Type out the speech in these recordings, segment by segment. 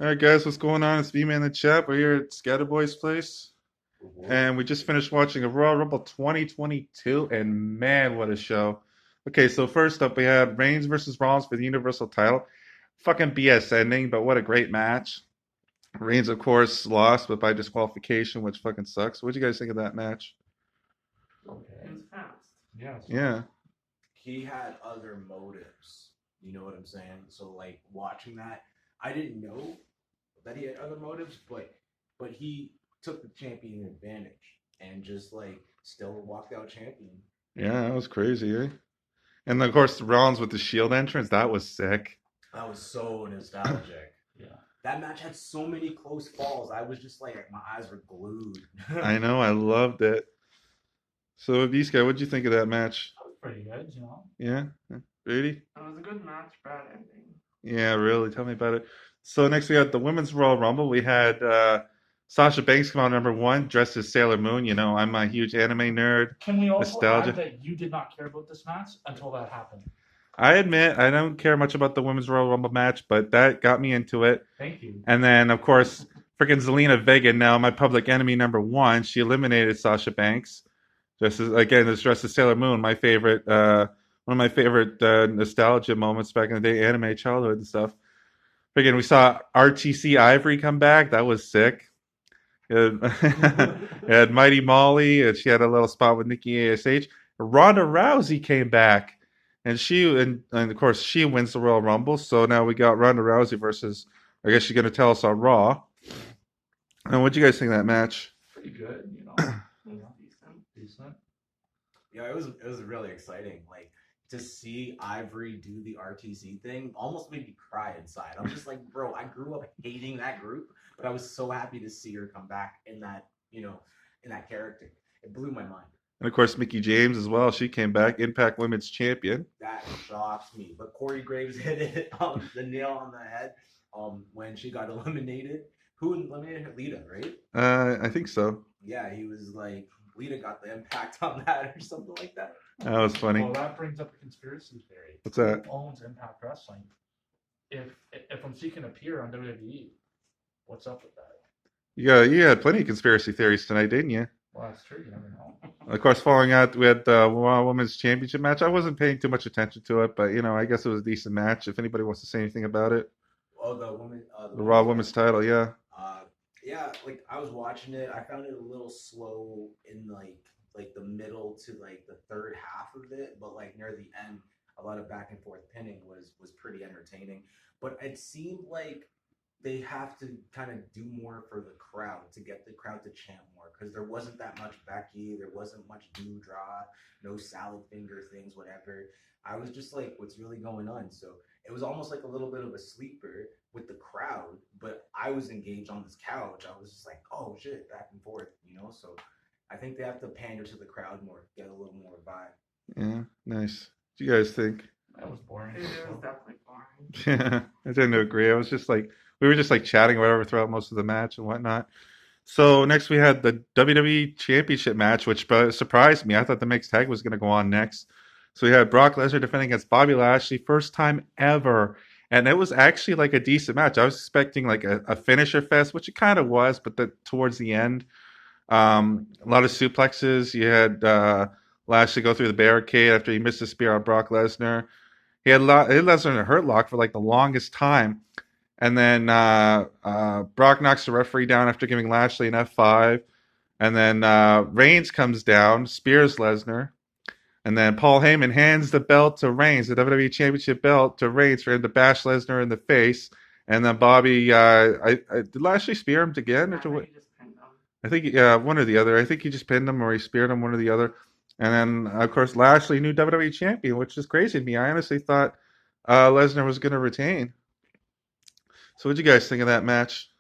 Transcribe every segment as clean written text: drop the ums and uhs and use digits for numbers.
All right, guys, what's going on? It's V-Man in the chat. We're here at Scatterboy's place, Mhm. and we just finished watching a Royal Rumble 2022, and man, what a show! Okay, so first up, we had Reigns versus Rollins for the Universal title. Fucking BS ending, but what a great match. Reigns, of course, lost, but by disqualification, which fucking sucks. What'd you guys think of that match? Okay. It was fast. Yeah. Yeah, He had other motives. You know what I'm saying? So like watching that, I didn't know that he had other motives, but he took the champion advantage and just like still walked out champion. yeah, that was crazy, eh? And then, of course, Rollins with the Shield entrance, that was sick. That was so nostalgic. Yeah. That match had so many close falls. I was just like my eyes were glued. I know, I loved it. So, Vizca, what'd you think of that match? That was pretty good, you know. Yeah, Brady? It was a good match, bad ending. Yeah, really. Tell me about it. So next we had the Women's Royal Rumble. We had Sasha Banks come out number one, dressed as Sailor Moon. You know, I'm a huge anime nerd. Can we also Nostalgia. add that you did not care about this match until that happened? I admit I don't care much about the Women's Royal Rumble match, but that got me into it. Thank you. And then, of course, freaking Zelina Vega, now my public enemy number one, she eliminated Sasha Banks. Just as, again, this dressed as Sailor Moon, my favorite, one of my favorite nostalgia moments back in the day, anime childhood and stuff. Again, we saw RTC Ivory come back. That was sick. It had Mighty Molly, and she had a little spot with Nikki ASH. Ronda Rousey came back, and of course she wins the Royal Rumble. So now we got Ronda Rousey versus. I guess she's gonna tell us on Raw. And what do you guys think of that match? Pretty good, you know. It was decent. Decent. Yeah, it was really exciting. Like to see Ivory do the RTC thing almost made me cry inside. I'm just like, bro, I grew up hating that group, but I was so happy to see her come back in that, in that character. It blew my mind. And of course, Mickey James as well. She came back, Impact Women's Champion. That shocked me. But Corey Graves hit it the nail on the head when she got eliminated. Who eliminated her? Lita, right? I think so. Yeah, he was like, Lita got the impact on that or something like that. That was funny. Well, that brings up a conspiracy theory. What's that? Who owns Impact Wrestling? If I'm seeking appear on WWE, what's up with that? You had plenty of conspiracy theories tonight, didn't you? Well, that's true. You never know. Of course, following out, we had the Raw Women's Championship match. I wasn't paying too much attention to it, but I guess it was a decent match. If anybody wants to say anything about it, Oh, the woman, the Raw Women's title, yeah. Yeah, like I was watching it. I found it a little slow in like the middle to like the third half of it, but like near the end, a lot of back and forth pinning was pretty entertaining. But it seemed like they have to kind of do more for the crowd to get the crowd to chant more because there wasn't that much Becky, there wasn't much Doudrop, no salad finger things, whatever. I was just like, what's really going on? So it was almost like a little bit of a sleeper with the crowd, but I was engaged on this couch. I was just like, oh shit, back and forth. So I think they have to pander to the crowd more, get a little more vibe. Yeah, nice. What do you guys think? That was boring. It was definitely boring. Yeah, I tend to agree. I was just like, we were just like chatting or whatever throughout most of the match and whatnot. So next we had the WWE Championship match, which surprised me. I thought the mixed tag was going to go on next. So we had Brock Lesnar defending against Bobby Lashley, first time ever. And it was actually like a decent match. I was expecting like a finisher fest, which it kind of was, but towards the end, a lot of suplexes. You had Lashley go through the barricade after he missed a spear on Brock Lesnar. He had Lesnar in a hurt lock for like the longest time. And then Brock knocks the referee down after giving Lashley an F5. And then Reigns comes down, spears Lesnar. And then Paul Heyman hands the belt to Reigns, the WWE Championship belt to Reigns for him to bash Lesnar in the face. And then Bobby, did Lashley spear him again? I Or think he just pinned him. I think one or the other. I think he just pinned him or he speared him, one or the other. And then, of course, Lashley, new WWE champion, which is crazy to me. I honestly thought Lesnar was going to retain. So, what'd you guys think of that match?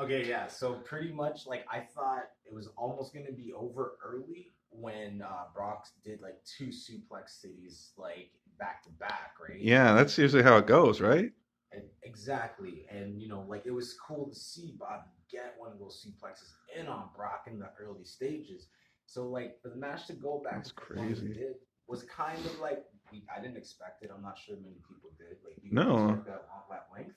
Okay, yeah. So pretty much, like I thought it was almost gonna be over early when Brock did like two suplex cities like back to back, right? Yeah, that's usually how it goes, right? And exactly, and like it was cool to see Bobby get one of those suplexes in on Brock in the early stages. So like for the match to go back That's as long as it crazy. did was kind of like I didn't expect it. I'm not sure many people did. Like, do you guys No, expect that length?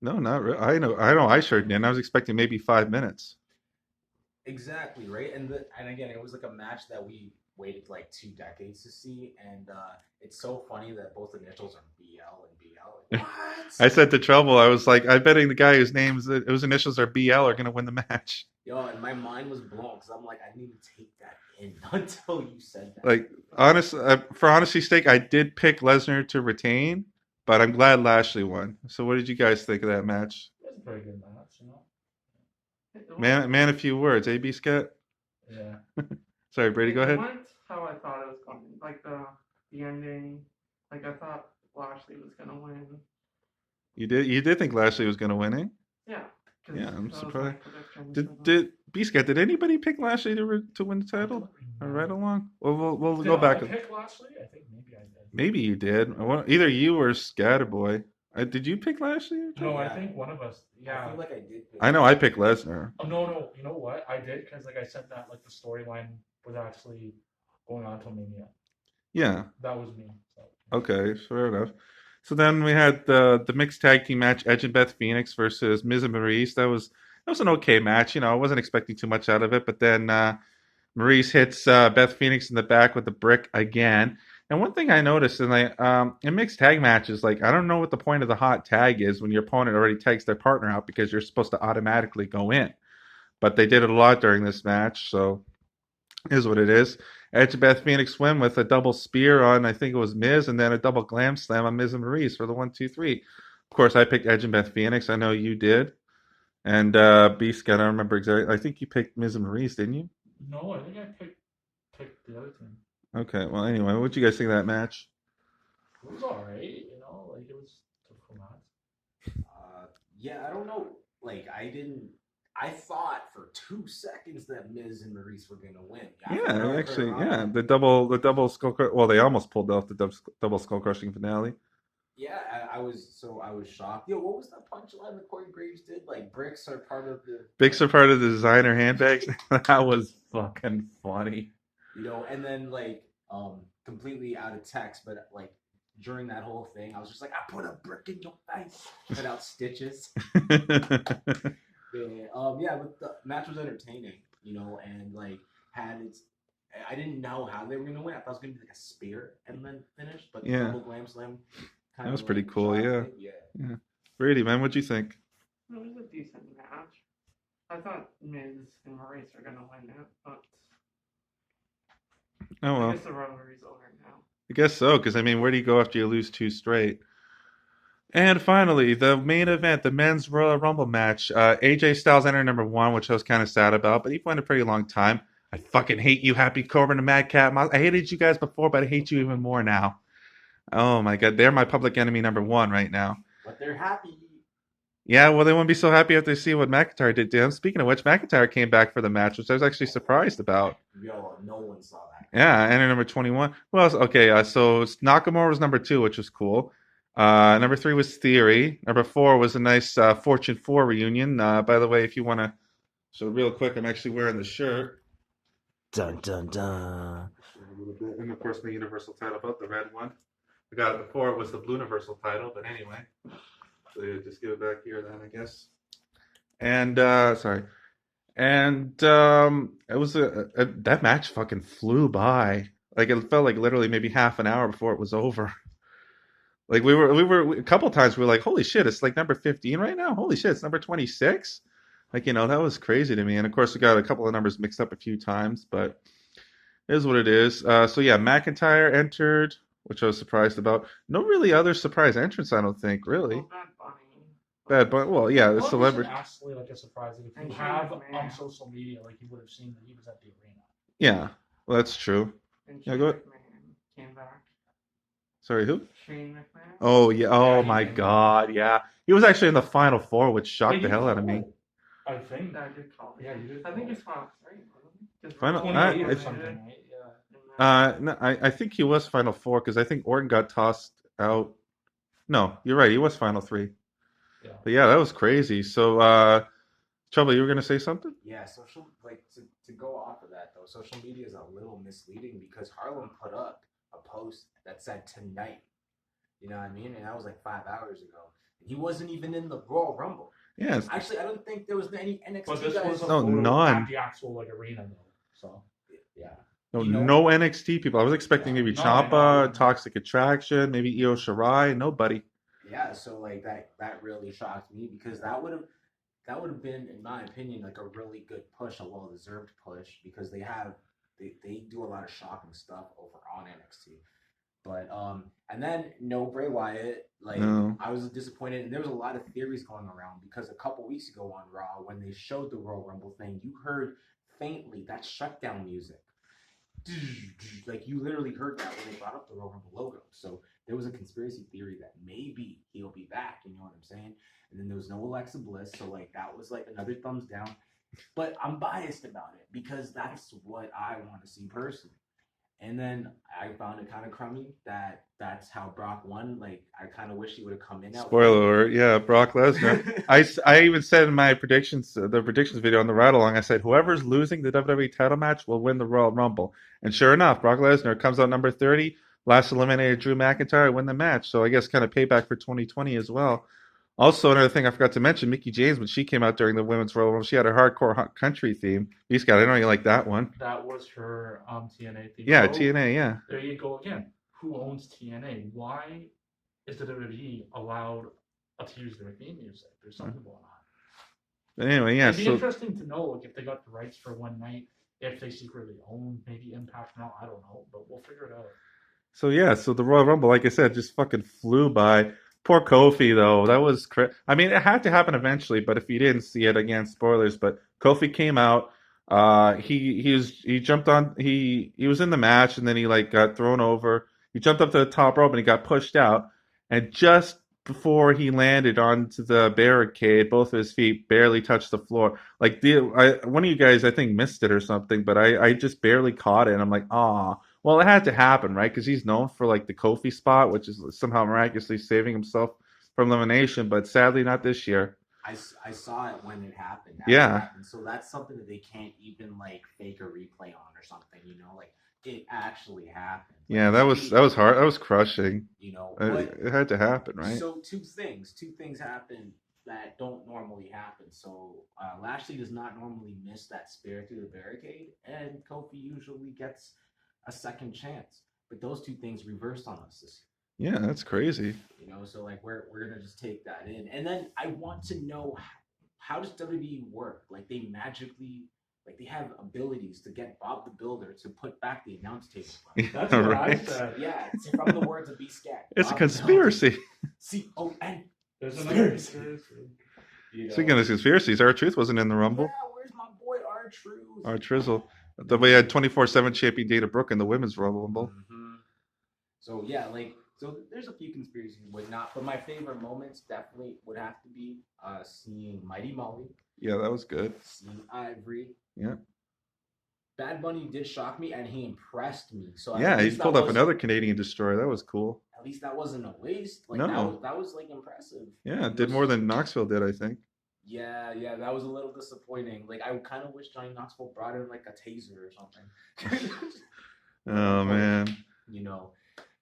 No, not really. I know. I sure didn't. I was expecting maybe 5 minutes. Exactly, right? And again, it was like a match that we waited like 2 decades to see, and it's so funny that both initials are BL and BL. Like, I what? said to Trouble, I was like, I'm betting the guy whose initials are BL are going to win the match. Yo, and my mind was blown because I'm like, I didn't even take that in until you said that. Like, for honesty's sake, I did pick Lesnar to retain, but I'm glad Lashley won. So, what did you guys think of that match? It was a very good match, you know. Man, a few words. AB Scott. Yeah. Sorry, Brady. Go It ahead. went how I thought it was going. Like the ending. Like I thought Lashley was gonna win. You did think Lashley was going to win, eh? Yeah. 'Cause Yeah, I'm that was my surprised. prediction for the- Did B Scott? Did anybody pick Lashley to win the I title? don't Or remember. right along? Well, we'll Did go I back. pick Lashley? I think maybe I did. Maybe you did. Either you or Scatterboy. Did you pick Lashley? Or No, I Yeah. think one of us. I Yeah. feel like I did. I know I picked Lesnar. Oh no. You know what? I did because like I said that like the storyline was actually going on till Mania. Yeah. That was me. So. Okay. Fair enough. So then we had the mixed tag team match: Edge and Beth Phoenix versus Miz and Maurice. That was an okay match. I wasn't expecting too much out of it, but then Maurice hits Beth Phoenix in the back with the brick again. And one thing I noticed in mixed tag matches, like I don't know what the point of the hot tag is when your opponent already tags their partner out because you're supposed to automatically go in. But they did it a lot during this match, so is what it is. Edge and Beth Phoenix win with a double spear on I think it was Miz, and then a double glam slam on Miz and Maurice for the 1, 2, 3. Of course, I picked Edge and Beth Phoenix. I know you did, and Beast. I don't remember exactly. I think you picked Miz and Maurice, didn't you? No, I think I picked the other team. Okay. Well, anyway, what'd you guys think of that match? It was alright, you know, like it was a typical match. Yeah, I don't know. Like, I didn't. I thought for 2 seconds that Miz and Maurice were gonna win. I thought Yeah, they actually, were yeah. on. The double skull. Well, they almost pulled off the double skull crushing finale. Yeah, I was shocked. Yo, what was that punchline that Corey Graves did? Like, bricks are part of the. Bigs are part of the designer handbags. That was fucking funny. And then like completely out of text, but like during that whole thing, I was just like, I put a brick in your face, cut out stitches. Yeah, but the match was entertaining, and like had its. I didn't know how they were gonna win. I thought it was gonna be like a spear and then finish, but the Yeah. double glam slam kind That was of pretty cool, shocked yeah. me. Yeah. Yeah. Brady, man, what'd you think? It was a decent match. I thought Miz and Maurice were gonna win it, but Oh I well, guess the rivalry's over now. I guess so. Because I mean, where do you go after you lose two straight? And finally, the main event, the men's Royal Rumble match. AJ Styles entered number one, which I was kind of sad about, but he went a pretty long time. I fucking hate you, Happy Corbin and Madcap Moss. I hated you guys before, but I hate you even more now. Oh my god, they're my public enemy number one right now. But they're happy. Yeah, well, they wouldn't be so happy if they see what McIntyre did to them. Speaking of which, McIntyre came back for the match, which I was actually surprised about. Yo, no one saw that. Yeah, enter number 21. Well, okay, so Nakamura was number 2, which was cool. Number 3 was Theory. Number 4 was a nice Fortune 4 reunion. By the way, if you want to, so real quick, I'm actually wearing the shirt. Dun dun dun. A little bit, and of course the Universal title belt, the red one. I got it before; it was the Blue Universal title, but anyway. So yeah, just give it back here then, I guess. And sorry. And it was that match fucking flew by. Like it felt like literally maybe half an hour before it was over. Like we were a couple times we were like, holy shit, it's like number 15 right now. Holy shit, it's number 26. Like that was crazy to me. And of course, we got a couple of numbers mixed up a few times, but it is what it is. So yeah, McIntyre entered, which I was surprised about. No really other surprise entrance, I don't think, really. Well, Bad Bunny. Bad, but well, yeah, the Well, it celebrity. wasn't actually like a surprise. Like, if And you Shane have McMahon. on social media, like you would have seen that he was at the arena. Yeah, well, that's true. And Yeah, Shane go ahead. McMahon came back. Sorry, who? Shane McMahon. Oh yeah. Oh Yeah, he my did. God. Yeah. He was actually in the final four, which shocked Wait, the you hell out of me. called? I think. I did call it. Yeah, you did I think call it's final three, wasn't it? Just Final- Roman 28 or Reigns something, did, right? Yeah. No, I think he was final four because I think Orton got tossed out. No, you're right. He was final three. Yeah. But yeah, that was crazy. So, Trouble, you were gonna say something? Yeah, to go off of that though, social media is a little misleading because Harlem put up a post that said tonight. You know what I mean? And that was like 5 hours ago. He wasn't even in the Royal Rumble. Yeah, Actually, I don't think there was any NXT But this guys. was a No, photo none. at the actual like arena though. So yeah. no, you know- no NXT people. I was expecting maybe No, I know, Ciampa, yeah. Toxic Attraction, maybe Io Shirai. Nobody. Yeah, so like that really shocked me because that would have been, in my opinion, like a really good push, a well deserved push because they do a lot of shocking stuff over on NXT. But and then no Bray Wyatt. Like No. I was disappointed, and there was a lot of theories going around because a couple weeks ago on Raw, when they showed the Royal Rumble thing, you heard faintly that shutdown music. Like you literally heard that when they brought up the Royal Rumble logo. So there was a conspiracy theory that maybe he'll be back. You know what I'm saying? And then there was no Alexa Bliss, so like that was like another thumbs down. But I'm biased about it because that's what I want to see personally. And then I found it kind of crummy that that's how Brock won. Like I kind of wish he would have come in. Spoiler alert. Yeah, Brock Lesnar. I even said in my predictions, the predictions video on the ride along, I said whoever's losing the WWE title match will win the Royal Rumble. And sure enough, Brock Lesnar comes out number 30, last eliminated Drew McIntyre, win the match. So I guess kind of payback for 2020 as well. Also, another thing I forgot to mention, Mickie James, when she came out during the Women's Royal Rumble, she had a hardcore country theme. You just got, I know you like that one. That was her TNA theme. Yeah, So, TNA, yeah. There you go again. Who owns TNA? Why is the WWE allowed to use their theme music? There's something going on. But anyway, yeah. It'd be So interesting to know like if they got the rights for one night, if they secretly own maybe Impact now. I don't know, but we'll figure it out. So yeah, so the Royal Rumble, like I said, just fucking flew by. Poor Kofi though, that was I mean, it had to happen eventually, but if you didn't see it, again, spoilers. But Kofi came out. He jumped on. He was in the match, and then he like got thrown over. He jumped up to the top rope, and he got pushed out. And just before he landed onto the barricade, both of his feet barely touched the floor. Like one of you guys, I think, missed it or something, but I just barely caught it. And I'm like, ah. Well, it had to happen, right? Because he's known for like the Kofi spot, which is somehow miraculously saving himself from elimination, but sadly not this year. I saw it when it happened. Yeah. It happened. So that's something that they can't even like fake a replay on or something. You know, like it actually happened. Like, Yeah, that was hard. That was crushing. You know, It had to happen, right? So two things happen that don't normally happen. So Lashley does not normally miss that spear through the barricade, and Kofi usually gets a second chance. But those two things reversed on us this Yeah, that's crazy. You know, so like we're gonna just take that in, and then I want to know how does WWE work? Like they magically, like they have abilities to get Bob the Builder to put back the announce table. That's what I Right. said. Yeah, it's from the words of B Scat. It's a Bob the Builder. conspiracy. C-O-N. There's Conspiracy. another conspiracy. You know? Speaking of conspiracies, R-Truth wasn't in the Rumble. Yeah, where's my boy R-Truth? R-Trizzle. We had 24/7 champion Dana Brooke in the Women's Royal Rumble. Mm-hmm. So yeah, like there's a few conspiracies and whatnot, but my favorite moments definitely would have to be seeing Mighty Molly, Yeah, that was good. seeing Ivory. Yeah. Bad Bunny did shock me and he impressed me. So at Yeah, he least that pulled up wasn't- another Canadian destroyer. That was cool. At least that wasn't a waste. Like No. that was like impressive. Yeah, it did more than Knoxville did, I think. Yeah, that was a little disappointing. Like I kind of wish Johnny Knoxville brought in like a taser or something. Oh, man. You know,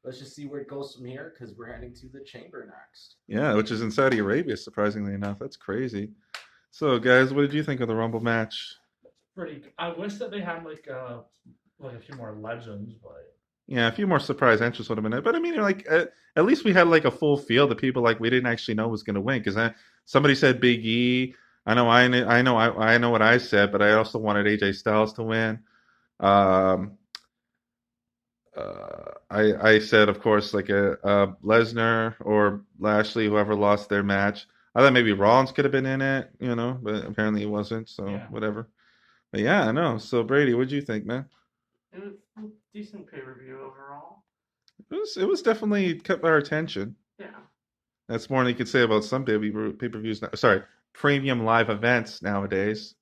let's just see where it goes from here because we're heading to the Chamber next. Yeah, which is in Saudi Arabia, surprisingly enough. That's crazy. So, guys, what did you think of the Rumble match? Pretty. I wish that they had like a few more legends, but Yeah, a few more surprise entrants would have been it. But I mean, like, at least we had like a full field of people like we didn't actually know was going to win. Because somebody said Big E. I know what I said, but I also wanted AJ Styles to win. I said, of course, like a Lesnar or Lashley, whoever lost their match. I thought maybe Rollins could have been in it, you know, but apparently he wasn't. So Yeah. whatever. But yeah, I know. So Brady, what'd you think, man? It was a decent pay-per-view overall. It was definitely kept our attention. Yeah. That's more than you could say about some pay-per-views. Sorry, premium live events nowadays.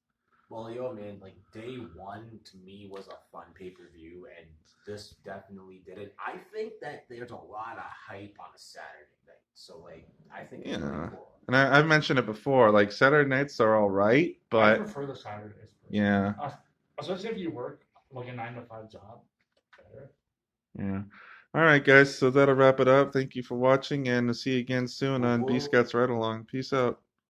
Well, yo, man, like day one to me was a fun pay-per-view, and this definitely did it. I think that there's a lot of hype on a Saturday night, so like I think it's Yeah. really cool. And I've mentioned it before. Like Saturday nights are all right, I but prefer the Saturdays. yeah, Especially if you work like a 9 to 5 job. Better. yeah. All right, guys. So that'll wrap it up. Thank you for watching, and see you again soon on B Whoa. Scouts Ride Along. Peace out.